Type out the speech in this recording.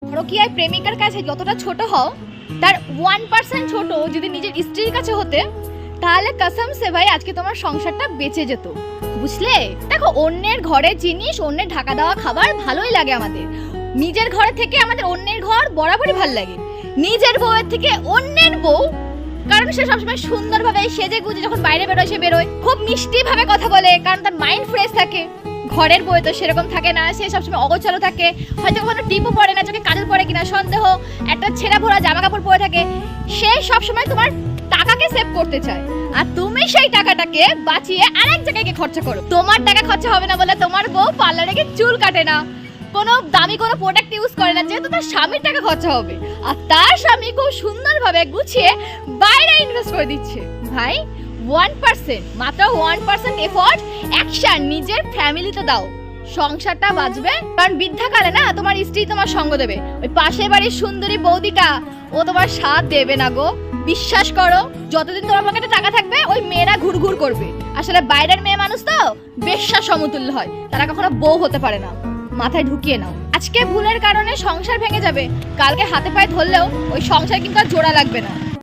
পরকীয়ায় প্রেমিকার কাছে যতটা ছোট হও তার 1% ছোট যদি নিজের স্ত্রীর কাছে হতে তাহলে কসম সে ভাই আজকে তোমার সংসারটা বেঁচে যেত। বুঝলে? দেখো, অন্যের ঘরে জিনিস, অন্যের ঢাকা দেওয়া খাবার ভালোই লাগে আমাদের। নিজের ঘরে থেকে আমাদের অন্যের ঘর বরাবরই ভালো লাগে। নিজের বউয়ের থেকে অন্যের বউ, কারণ সে সবসময় সুন্দরভাবে সেজে গুজে যখন বাইরে বেরোয় সে বেরোয়, খুব মিষ্টি ভাবে কথা বলে, কারণ তার মাইন্ড ফ্রেশ থাকে। ঘরের বউ তো সেরকম থাকে না, সে সবসময় অগোছালো থাকে, হয়তো কখনো টিপও পরে না, চোখে কাজল পরে কিনা সন্দেহ, একটা ছেঁড়া ভরা জামা কাপড় পরে থাকে। সে সবসময় তোমার টাকাকে সেভ করতে চায়, আর তুমি সেই টাকাটাকে বাঁচিয়ে আরেক জায়গায় গিয়ে খরচা করো। তোমার টাকা খরচা হবে না বলে তোমার বউ পার্লারে গিয়ে চুল কাটে না, কোনো দামি কোনো প্রোডাক্ট ইউজ করে না, যেহেতু তার স্বামীর টাকা খরচা হবে, আর তার স্বামী খুব সুন্দরভাবে গুছিয়ে বাইরে ইনভেস্ট করে দিচ্ছে। ভাই 1%, মাত্র 1% এফোর্ট, অ্যাকশন নিজের ফ্যামিলিতে দাও, সংসারটা বাঁচবে। কারণ বৃদ্ধাকালে না তোমার স্ত্রী তোমার সঙ্গ দেবে, ওই পাশের বাড়ির সুন্দরী বৌদিটা ও তোমার সাথ দেবে না গো। বিশ্বাস করো, যতদিন তোমার পকেটে টাকা থাকবে ওই মেয়েরা ঘুরঘুর করবে। আসলে বাইরের মেয়ে মানুষ তো বেশ্যা সমতুল্য হয়, তারা কখনো বউ হতে পারে না, মাথায় ঢুকিয়ে নাও। আজকে ভুলের কারণে সংসার ভেঙে যাবে, কালকে হাতে পায়ে ধরলেও ওই সংসার কিন্তু আর জোড়া লাগবে না।